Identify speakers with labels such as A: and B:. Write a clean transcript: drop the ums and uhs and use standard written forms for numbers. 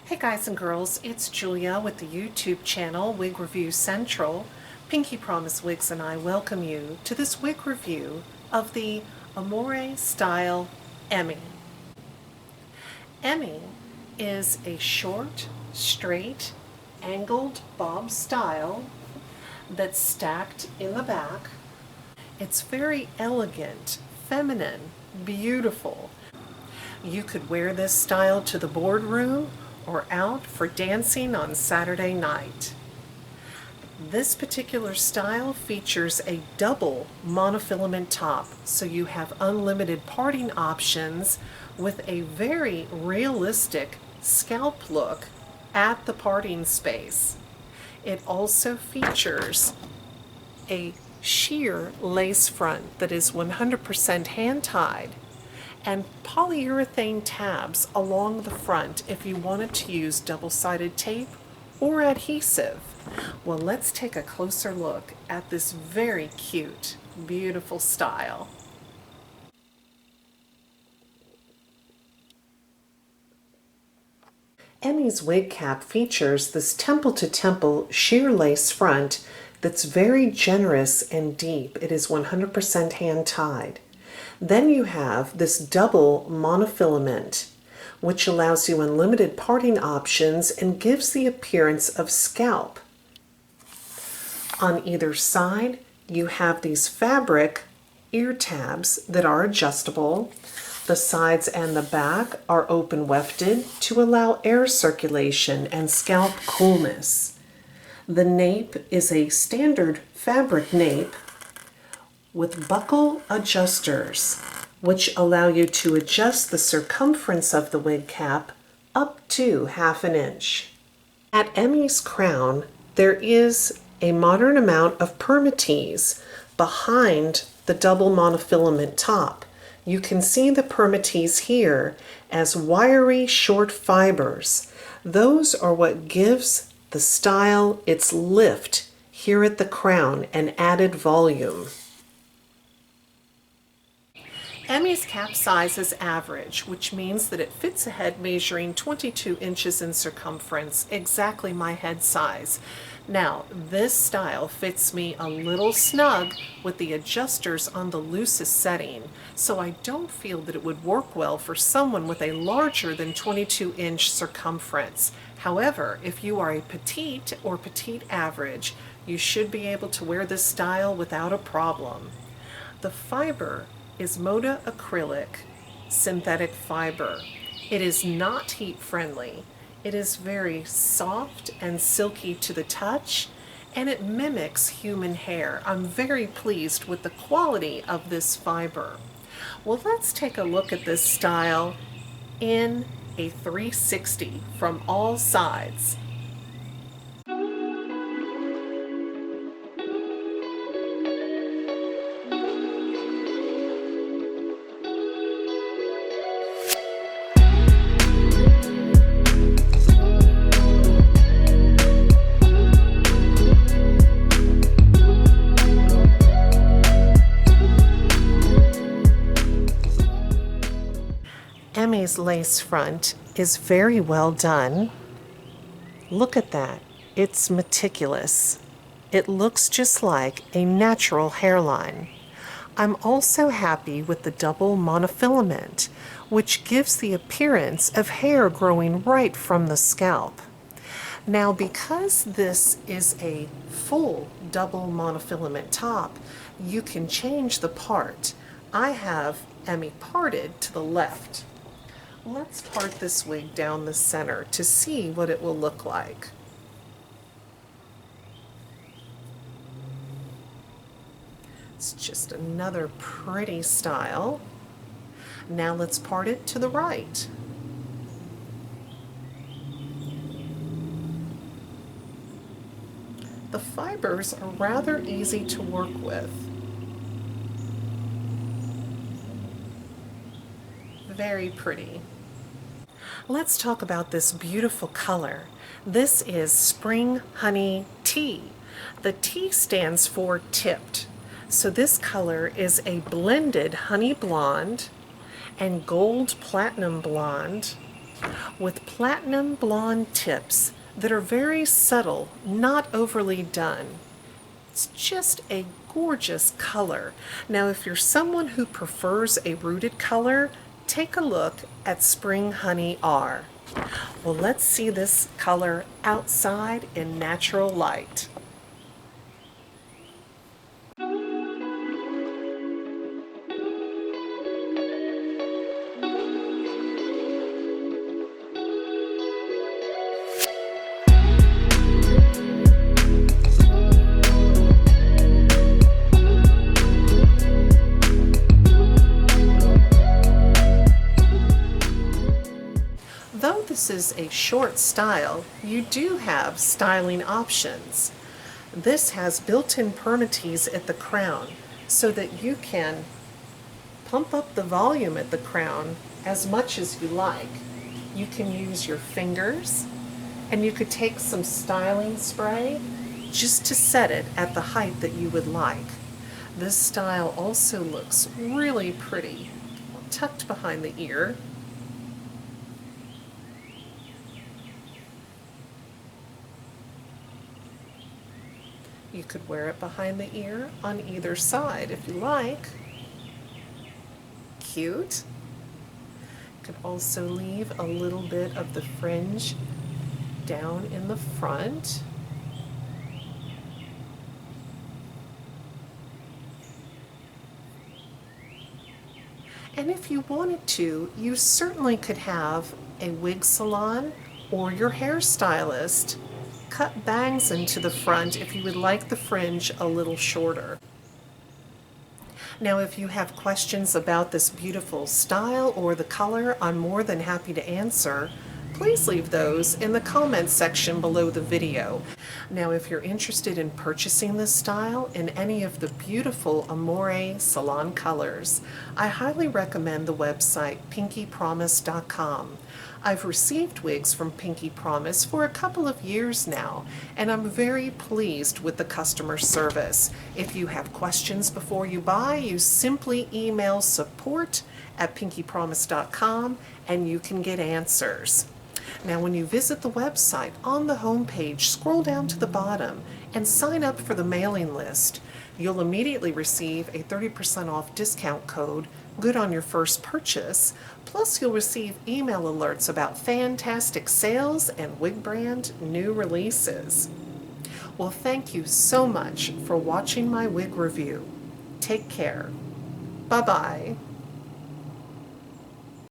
A: Hey guys and girls, it's Julia with the YouTube channel Wig Review Central. Pinkee Promise Wigs and I welcome you to this wig review of the Amore style Emmy. Emmy is a short, straight, angled bob style that's stacked in the back. It's very elegant, feminine, beautiful. You could wear this style to the boardroom or out for dancing on Saturday night. This particular style features a double monofilament top, so you have unlimited parting options with a very realistic scalp look at the parting space. It also features a sheer lace front that is 100% hand-tied and polyurethane tabs along the front if you wanted to use double-sided tape or adhesive. Well, let's take a closer look at this very cute, beautiful style. Emmy's wig cap features this temple-to-temple sheer lace front that's very generous and deep. It is 100% hand-tied. Then you have this double monofilament, which allows you unlimited parting options and gives the appearance of scalp. On either side, you have these fabric ear tabs that are adjustable. The sides and the back are open wefted to allow air circulation and scalp coolness. The nape is a standard fabric nape with buckle adjusters, which allow you to adjust the circumference of the wig cap up to 1/2 inch. At Emmy's crown, there is a modern amount of permatease behind the double monofilament top. You can see the permatease here as wiry short fibers. Those are what gives the style its lift here at the crown and added volume. Emmy's cap size is average, which means that it fits a head measuring 22 inches in circumference, exactly my head size. Now, this style fits me a little snug with the adjusters on the loosest setting, so I don't feel that it would work well for someone with a larger than 22-inch circumference. However, if you are a petite or petite average, you should be able to wear this style without a problem. The fiber is Moda acrylic synthetic fiber. It is not heat friendly. It is very soft and silky to the touch, and it mimics human hair. I'm very pleased with the quality of this fiber. Well, let's take a look at this style in a 360 from all sides. Emmy's lace front is very well done. Look at that. It's meticulous. It looks just like a natural hairline. I'm also happy with the double monofilament, which gives the appearance of hair growing right from the scalp. Now, because this is a full double monofilament top, you can change the part. I have Emmy parted to the left. Let's part this wig down the center to see what it will look like. It's just another pretty style. Now let's part it to the right. The fibers are rather easy to work with. Very pretty. Let's talk about this beautiful color. This is Spring Honey Tea. The T stands for tipped. So this color is a blended honey blonde and gold platinum blonde with platinum blonde tips that are very subtle, not overly done. It's just a gorgeous color. Now, if you're someone who prefers a rooted color, take a look at Spring Honey R. Well, let's see this color outside in natural light. Though this is a short style, you do have styling options. This has built-in permatease at the crown so that you can pump up the volume at the crown as much as you like. You can use your fingers, and you could take some styling spray just to set it at the height that you would like. This style also looks really pretty, tucked behind the ear. You could wear it behind the ear on either side if you like. Cute. You could also leave a little bit of the fringe down in the front. And if you wanted to, you certainly could have a wig salon or your hairstylist cut bangs into the front if you would like the fringe a little shorter. Now, if you have questions about this beautiful style or the color, I'm more than happy to answer. Please leave those in the comments section below the video. Now, if you're interested in purchasing this style in any of the beautiful Amore salon colors, I highly recommend the website pinkeepromise.com. I've received wigs from Pinkee Promise for a couple of years now, and I'm very pleased with the customer service. If you have questions before you buy, you simply email support@pinkeepromise.com and you can get answers. Now, when you visit the website, on the home page, scroll down to the bottom and sign up for the mailing list. You'll immediately receive a 30% off discount code, good on your first purchase. Plus, you'll receive email alerts about fantastic sales and wig brand new releases. Well, thank you so much for watching my wig review. Take care. Bye-bye.